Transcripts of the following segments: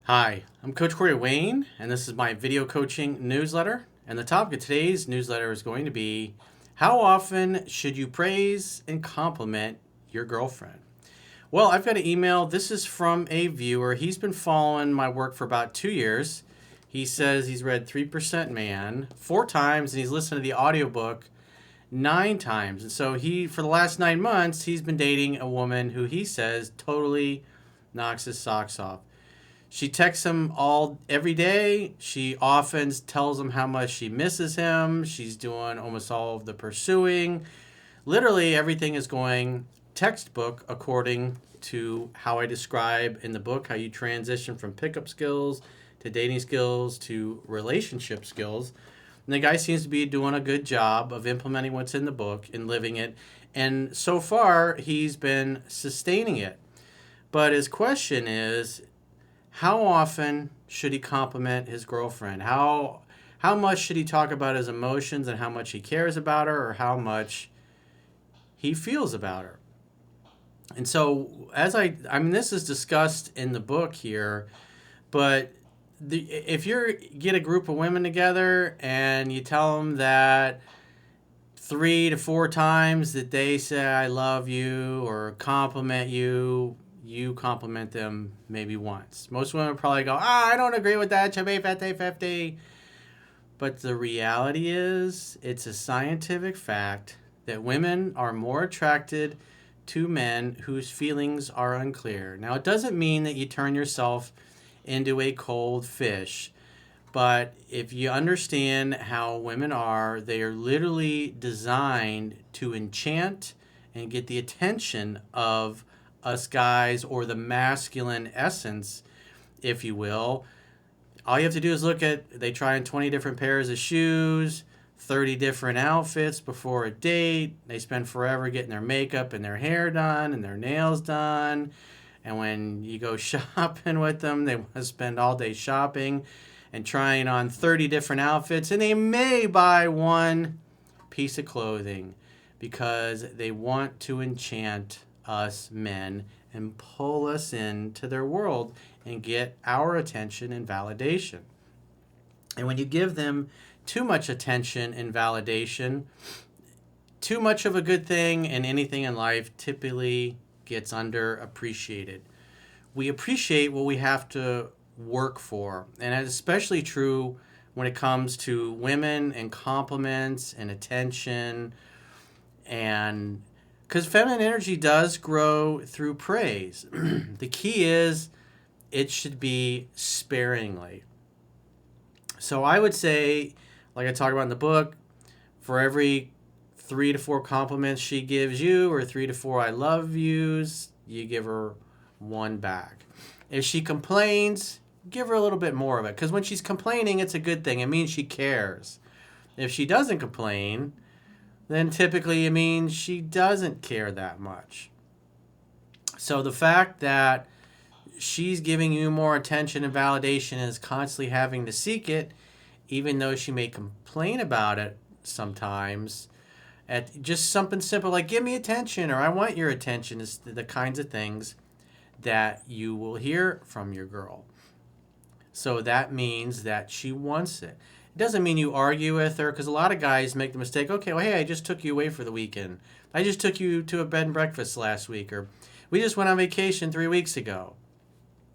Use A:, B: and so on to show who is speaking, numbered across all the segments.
A: Hi, I'm Coach Corey Wayne, and this is my video coaching newsletter. And the topic of today's newsletter is going to be how often should you praise and compliment your girlfriend? Well, I've got an email. This is from a viewer. He's been following my work for about 2 years. He says he's read 3% Man 4 times, and he's listened to the audiobook 9 times. And so for the last 9 months, he's been dating a woman who he says totally knocks his socks off. She texts him every day. She often tells him how much she misses him. She's doing almost all of the pursuing. Literally everything is going textbook according to how I describe in the book how you transition from pickup skills to dating skills to relationship skills. And the guy seems to be doing a good job of implementing what's in the book and living it. And so far, he's been sustaining it. But his question is, how often should he compliment his girlfriend? How much should he talk about his emotions and how much he cares about her or how much he feels about her? And so this is discussed in the book here, but if you get a group of women together and you tell them that 3 to 4 times that they say I love you or compliment you, you compliment them maybe once. Most women probably go, I don't agree with that, should be 50-50. But the reality is, it's a scientific fact that women are more attracted to men whose feelings are unclear. Now, it doesn't mean that you turn yourself into a cold fish. But if you understand how women are, they are literally designed to enchant and get the attention of us guys, or the masculine essence, if you will. All you have to do is they try on 20 different pairs of shoes, 30 different outfits before a date. They spend forever getting their makeup and their hair done and their nails done. And when you go shopping with them, they want to spend all day shopping and trying on 30 different outfits. And they may buy one piece of clothing because they want to enchant us men and pull us into their world and get our attention and validation. And when you give them too much attention and validation, too much of a good thing and anything in life typically gets underappreciated. We appreciate what we have to work for, and that's especially true when it comes to women and compliments and attention, and because feminine energy does grow through praise. The key is it should be sparingly. So I would say, like I talk about in the book, for every 3 to 4 compliments she gives you or 3 to 4 I love yous, you give her one back. If she complains, give her a little bit more of it. Because when she's complaining, it's a good thing. It means she cares. If she doesn't complain, then typically it means she doesn't care that much. So the fact that she's giving you more attention and validation and is constantly having to seek it, even though she may complain about it sometimes, at just something simple like give me attention or I want your attention, is the kinds of things that you will hear from your girl. So that means that she wants it. It doesn't mean you argue with her, because a lot of guys make the mistake, okay, well, hey, I just took you away for the weekend. I just took you to a bed and breakfast last week, or we just went on vacation 3 weeks ago.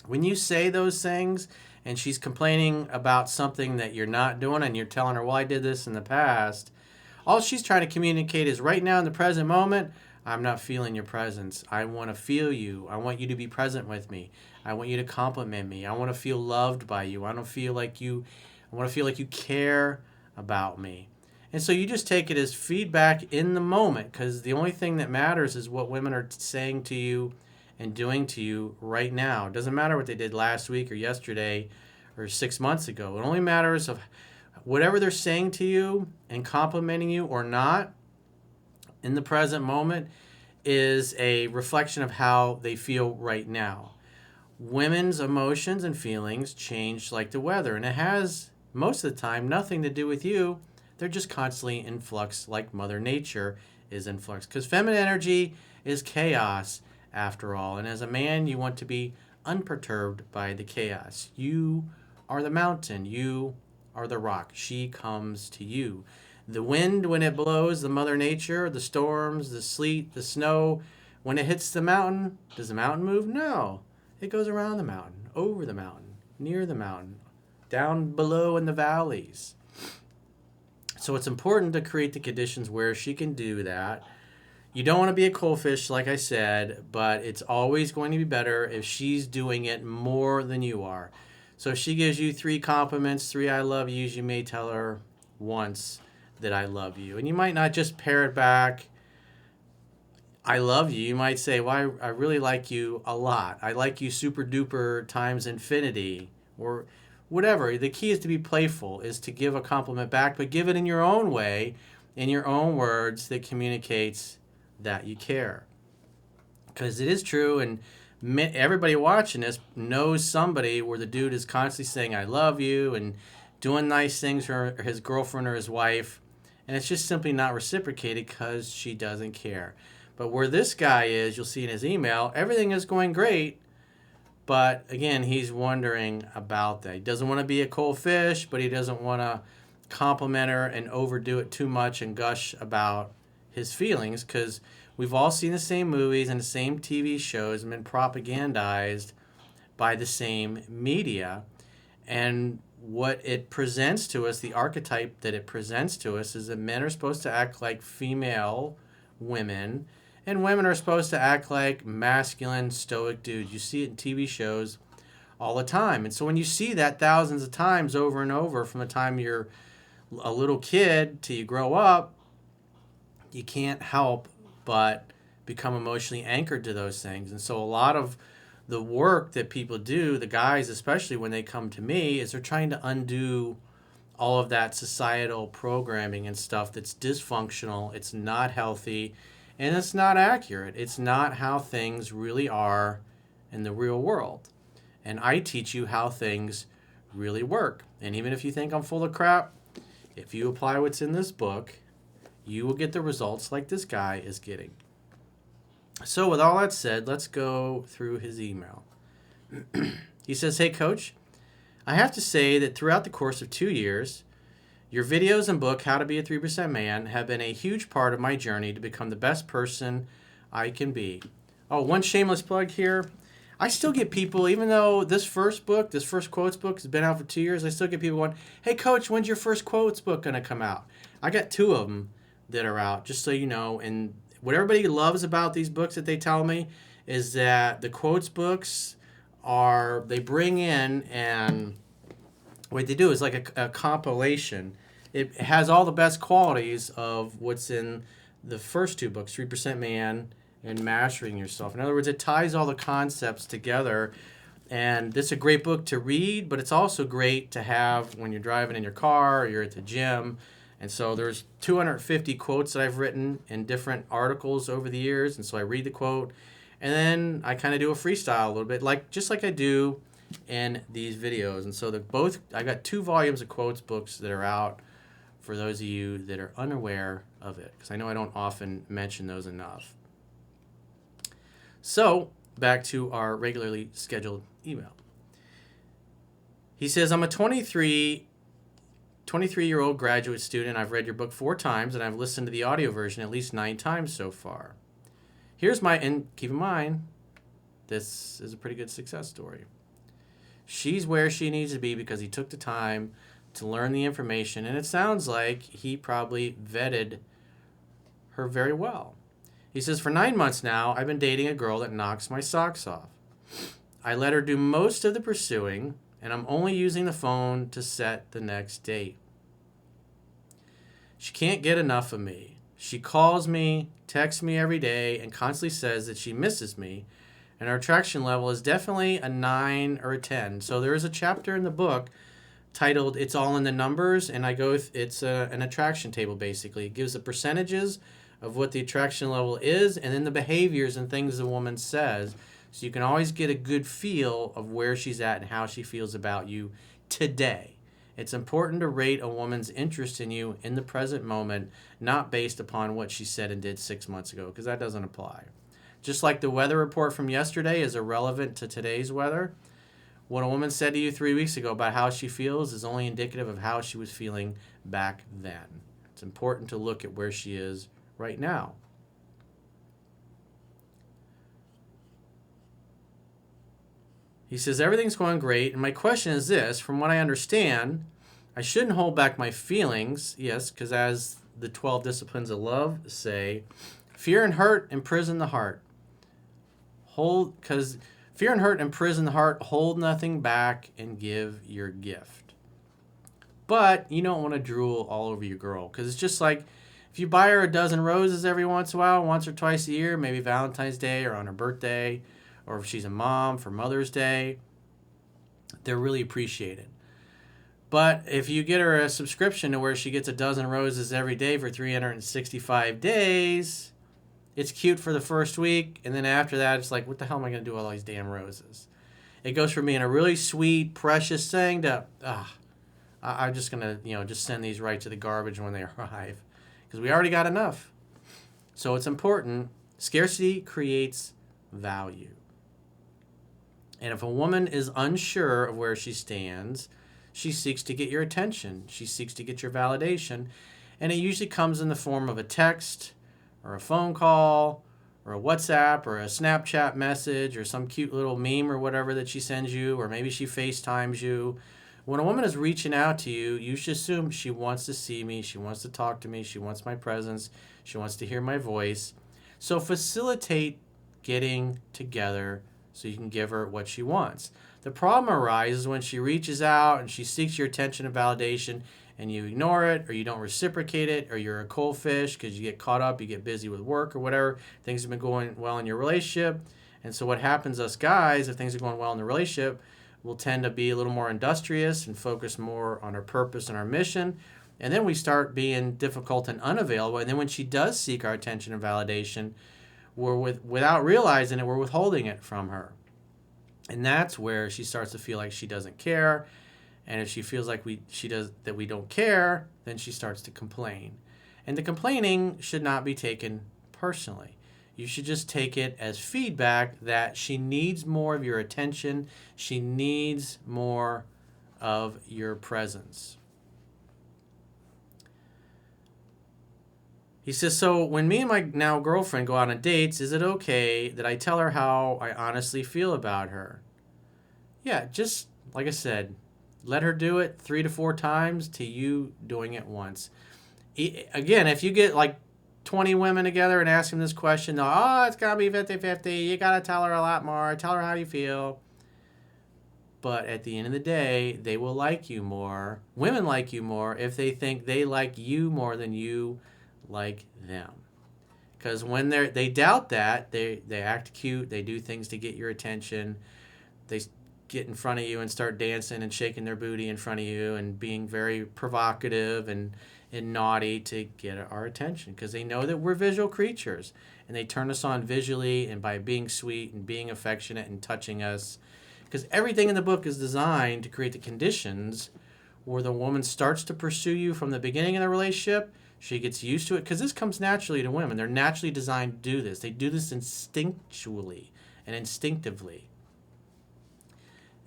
A: When you say those things and she's complaining about something that you're not doing and you're telling her, well, I did this in the past, all she's trying to communicate is right now in the present moment, I'm not feeling your presence. I want to feel you. I want you to be present with me. I want you to compliment me. I want to feel loved by you. I want to feel like you care about me. And so you just take it as feedback in the moment, because the only thing that matters is what women are saying to you and doing to you right now. It doesn't matter what they did last week or yesterday or 6 months ago. It only matters of whatever they're saying to you and complimenting you or not in the present moment is a reflection of how they feel right now. Women's emotions and feelings change like the weather, and it has most of the time nothing to do with you. They're just constantly in flux, like Mother Nature is in flux. Because feminine energy is chaos, after all. And as a man, you want to be unperturbed by the chaos. You are the mountain. You are the rock. She comes to you. The wind, when it blows, the Mother Nature, the storms, the sleet, the snow, when it hits the mountain, does the mountain move? No. It goes around the mountain, over the mountain, near the mountain, down below in the valleys. So it's important to create the conditions where she can do that. You don't want to be a cold fish, like I said, but it's always going to be better if she's doing it more than you are. So if she gives you 3 compliments, 3 I love yous, you may tell her once that I love you. And you might not just parrot back, I love you. You might say, well, I really like you a lot. I like you super duper times infinity, or whatever. The key is to be playful, is to give a compliment back, but give it in your own way, in your own words that communicates that you care. Because it is true, and everybody watching this knows somebody where the dude is constantly saying, I love you, and doing nice things for his girlfriend or his wife, and it's just simply not reciprocated because she doesn't care. But where this guy is, you'll see in his email, everything is going great, but again, he's wondering about that. He doesn't want to be a cold fish, but he doesn't want to compliment her and overdo it too much and gush about his feelings, because we've all seen the same movies and the same TV shows and been propagandized by the same media. And what it presents to us, the archetype that it presents to us, is that men are supposed to act like female women, and women are supposed to act like masculine, stoic dudes. You see it in TV shows all the time. And so when you see that thousands of times over and over from the time you're a little kid till you grow up, you can't help but become emotionally anchored to those things. And so a lot of the work that people do, the guys especially when they come to me, is they're trying to undo all of that societal programming and stuff that's dysfunctional. It's not healthy, and it's not accurate. It's not how things really are in the real world. And I teach you how things really work. And even if you think I'm full of crap, if you apply what's in this book, you will get the results like this guy is getting. So with all that said, let's go through his email. He says, hey, Coach, I have to say that throughout the course of 2 years, your videos and book, How to Be a 3% Man, have been a huge part of my journey to become the best person I can be. Oh, one shameless plug here. I still get people, even though this first quotes book has been out for 2 years, I still get people going, hey, Coach, when's your first quotes book going to come out? I got 2 of them that are out, just so you know. And what everybody loves about these books that they tell me is that the quotes books they bring in, and what they do is like a compilation. It has all the best qualities of what's in the first 2 books, 3% Man and Mastering Yourself. In other words, it ties all the concepts together. And this is a great book to read, but it's also great to have when you're driving in your car or you're at the gym. And so there's 250 quotes that I've written in different articles over the years. And so I read the quote, and then I kind of do a freestyle a little bit, just like I do in these videos. And so I got 2 volumes of quotes books that are out for those of you that are unaware of it, because I know I don't often mention those enough. So back to our regularly scheduled email. He says, I'm a 23-year-old graduate student. I've read your book 4 times, and I've listened to the audio version at least 9 times so far. And keep in mind, this is a pretty good success story. She's where she needs to be because he took the time to learn the information, and it sounds like he probably vetted her very well. He says, for 9 months now, I've been dating a girl that knocks my socks off. I let her do most of the pursuing, and I'm only using the phone to set the next date. She can't get enough of me. She calls me, texts me every day, and constantly says that she misses me, and our attraction level is definitely a 9 or a 10. So there is a chapter in the book titled It's All in the Numbers, and it's an attraction table, basically. It gives the percentages of what the attraction level is, and then the behaviors and things the woman says, so you can always get a good feel of where she's at and how she feels about you today. It's important to rate a woman's interest in you in the present moment, not based upon what she said and did 6 months ago, because that doesn't apply. Just like the weather report from yesterday is irrelevant to today's weather, what a woman said to you 3 weeks ago about how she feels is only indicative of how she was feeling back then. It's important to look at where she is right now. He says, everything's going great, and my question is this. From what I understand, I shouldn't hold back my feelings. Yes, because as the 12 disciplines of love say, fear and hurt imprison the heart. Because fear and hurt imprison the heart, hold nothing back and give your gift. But you don't want to drool all over your girl, because it's just like if you buy her a dozen roses every once in a while, once or twice a year, maybe Valentine's Day or on her birthday, or if she's a mom for Mother's Day, they're really appreciated. But if you get her a subscription to where she gets a dozen roses every day for 365 days, it's cute for the first week, and then after that, it's like, what the hell am I going to do with all these damn roses? It goes from being a really sweet, precious thing to, I'm just going to, just send these right to the garbage when they arrive, because we already got enough. So it's important. Scarcity creates value. And if a woman is unsure of where she stands, she seeks to get your attention. She seeks to get your validation. And it usually comes in the form of a text or a phone call or a WhatsApp or a Snapchat message or some cute little meme or whatever that she sends you, or maybe she FaceTimes you. When a woman is reaching out to you, you should assume she wants to see me, she wants to talk to me, she wants my presence, she wants to hear my voice. So facilitate getting together so you can give her what she wants. The problem arises when she reaches out and she seeks your attention and validation, and you ignore it, or you don't reciprocate it, or you're a cold fish because you get caught up, you get busy with work or whatever. Things have been going well in your relationship. And so what happens, us guys, if things are going well in the relationship, we'll tend to be a little more industrious and focus more on our purpose and our mission. And then we start being difficult and unavailable. And then when she does seek our attention and validation, without realizing it, we're withholding it from her. And that's where she starts to feel like she doesn't care. And if she feels like we don't care, then she starts to complain. And the complaining should not be taken personally. You should just take it as feedback that she needs more of your attention. She needs more of your presence. He says, so when me and my now girlfriend go out on dates, is it okay that I tell her how I honestly feel about her? Yeah, just like I said, let her do it 3 to 4 times to you doing it once. Again, if you get like 20 women together and ask them this question, it's got to be 50-50. You got to tell her a lot more. Tell her how you feel. But at the end of the day, they will like you more. Women like you more if they think they like you more than you like them. Because when they doubt that, they act cute, they do things to get your attention, they get in front of you and start dancing and shaking their booty in front of you and being very provocative and naughty to get our attention, because they know that we're visual creatures and they turn us on visually and by being sweet and being affectionate and touching us, because everything in the book is designed to create the conditions where the woman starts to pursue you from the beginning of the relationship. She gets used to it, because this comes naturally to women. They're naturally designed to do this. They do this instinctually and instinctively.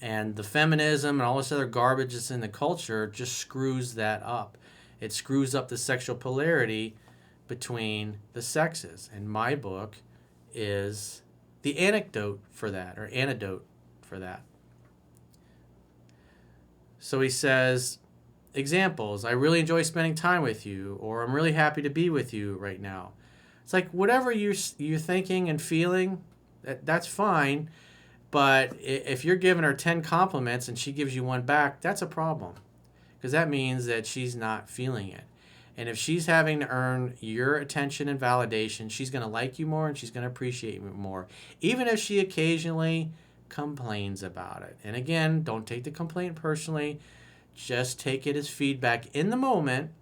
A: And the feminism and all this other garbage that's in the culture just screws that up. It screws up the sexual polarity between the sexes. And my book is the antidote for that. So he says, examples, I really enjoy spending time with you, or I'm really happy to be with you right now. It's like whatever you're thinking and feeling, that's fine. But if you're giving her 10 compliments and she gives you one back, that's a problem, because that means that she's not feeling it. And if she's having to earn your attention and validation, she's going to like you more and she's going to appreciate you more, even if she occasionally complains about it. And again, don't take the complaint personally. Just take it as feedback in the moment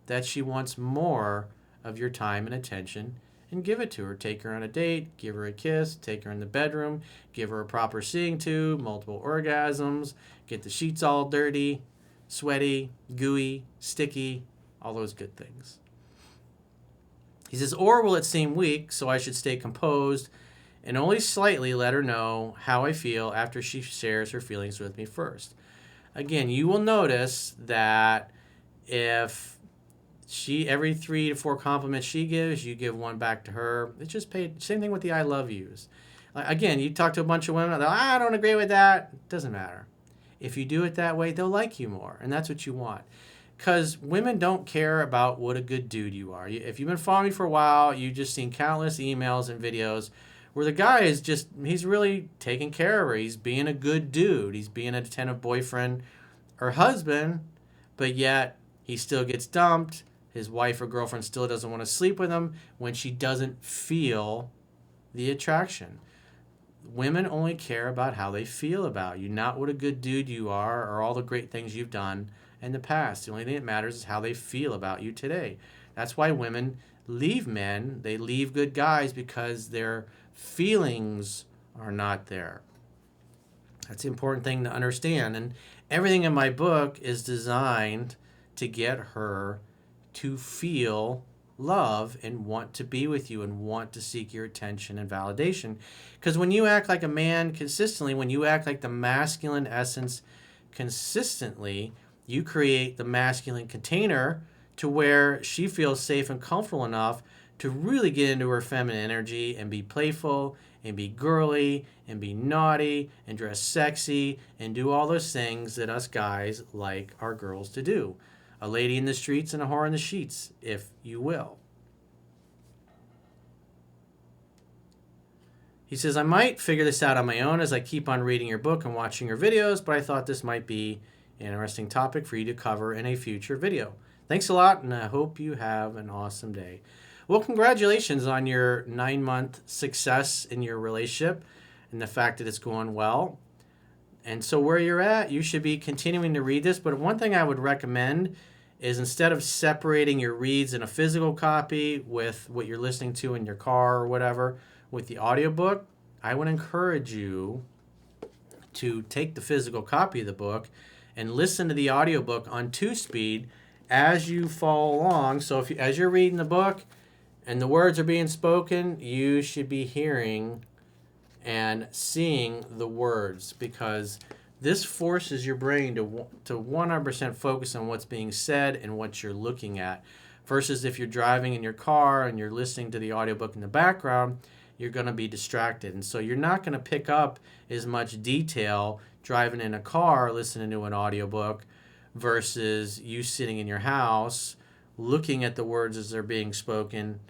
A: that she wants more of your time and attention, and give it to her. Take her on a date, give her a kiss, take her in the bedroom, give her a proper seeing tube, multiple orgasms, get the sheets all dirty, sweaty, gooey, sticky, all those good things. He says, or will it seem weak, so I should stay composed and only slightly let her know how I feel after she shares her feelings with me first. Again, you will notice that if every 3 to 4 compliments she gives, you give one back to her. It's just paid. Same thing with the I love yous. Again, you talk to a bunch of women, I don't agree with that. It doesn't matter. If you do it that way, they'll like you more, and that's what you want. Because women don't care about what a good dude you are. If you've been following me for a while, you've just seen countless emails and videos where the guy is he's really taking care of her. He's being a good dude. He's being an attentive boyfriend or husband, but yet he still gets dumped. His wife or girlfriend still doesn't want to sleep with him when she doesn't feel the attraction. Women only care about how they feel about you, not what a good dude you are or all the great things you've done in the past. The only thing that matters is how they feel about you today. That's why women leave men. They leave good guys because their feelings are not there. That's the important thing to understand. And everything in my book is designed to get her to feel love and want to be with you and want to seek your attention and validation. Because when you act like a man consistently, when you act like the masculine essence consistently, you create the masculine container to where she feels safe and comfortable enough to really get into her feminine energy and be playful and be girly and be naughty and dress sexy and do all those things that us guys like our girls to do. A lady in the streets and a whore in the sheets, if you will. He says, I might figure this out on my own as I keep on reading your book and watching your videos, but I thought this might be an interesting topic for you to cover in a future video. Thanks a lot, and I hope you have an awesome day. Well, congratulations on your 9-month success in your relationship and the fact that it's going well. And so where you're at, you should be continuing to read this. But one thing I would recommend is instead of separating your reads in a physical copy with what you're listening to in your car or whatever with the audiobook, I would encourage you to take the physical copy of the book and listen to the audiobook on 2-speed as you follow along. So as you're reading the book and the words are being spoken, you should be hearing and seeing the words, because this forces your brain to 100% focus on what's being said and what you're looking at, versus if you're driving in your car and you're listening to the audiobook in the background, you're going to be distracted. And so you're not going to pick up as much detail driving in a car listening to an audiobook versus you sitting in your house looking at the words as they're being spoken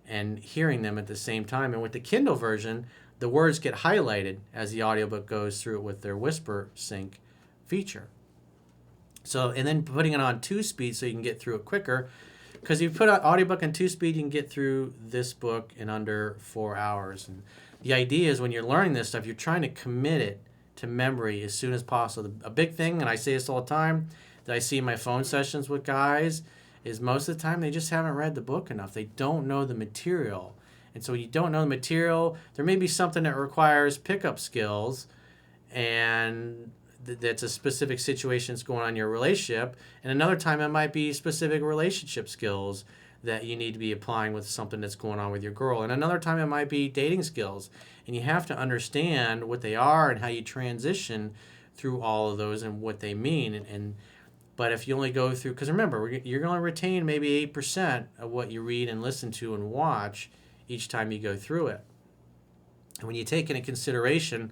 A: and hearing them at the same time. And with the Kindle version, the words get highlighted as the audiobook goes through it with their whisper sync feature. So, and then putting it on 2-speed so you can get through it quicker. Because if you put an audiobook on 2-speed, you can get through this book in under 4 hours. And the idea is when you're learning this stuff, you're trying to commit it to memory as soon as possible. A big thing, and I say this all the time, that I see in my phone sessions with guys, is most of the time they just haven't read the book enough. They don't know the material. And so when you don't know the material, there may be something that requires pickup skills, and that's a specific situation that's going on in your relationship. And another time it might be specific relationship skills that you need to be applying with something that's going on with your girl. And another time it might be dating skills. And you have to understand what they are and how you transition through all of those and what they mean. But if you only go through, because remember, you're going to retain maybe 8% of what you read and listen to and watch each time you go through it. And when you take into consideration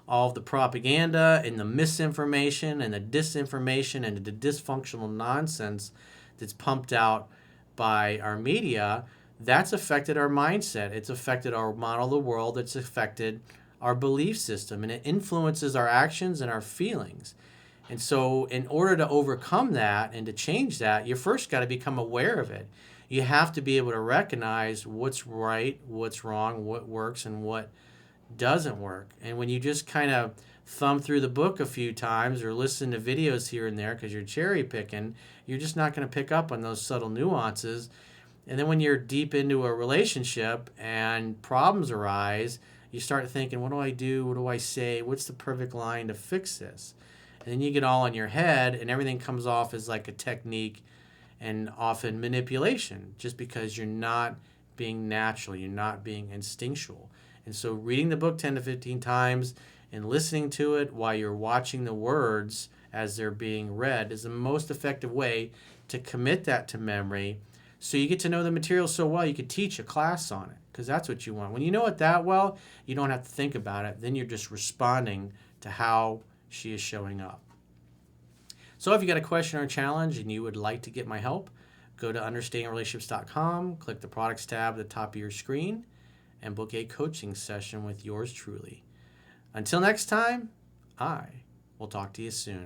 A: all of the propaganda and the misinformation and the disinformation and the dysfunctional nonsense that's pumped out by our media, that's affected our mindset. It's affected our model of the world. It's affected our belief system, and it influences our actions and our feelings. And so in order to overcome that and to change that, you first got to become aware of it. You have to be able to recognize what's right, what's wrong, what works, and what doesn't work. And when you just kind of thumb through the book a few times or listen to videos here and there because you're cherry picking, you're just not going to pick up on those subtle nuances. And then when you're deep into a relationship and problems arise, you start thinking, what do I do? What do I say? What's the perfect line to fix this? And then you get all in your head and everything comes off as like a technique and often manipulation, just because you're not being natural, you're not being instinctual. And so reading the book 10 to 15 times and listening to it while you're watching the words as they're being read is the most effective way to commit that to memory, so you get to know the material so well you could teach a class on it, because that's what you want. When you know it that well, you don't have to think about it. Then you're just responding to how she is showing up. So if you got a question or a challenge and you would like to get my help, go to understandingrelationships.com, click the products tab at the top of your screen, and book a coaching session with yours truly. Until next time, I will talk to you soon.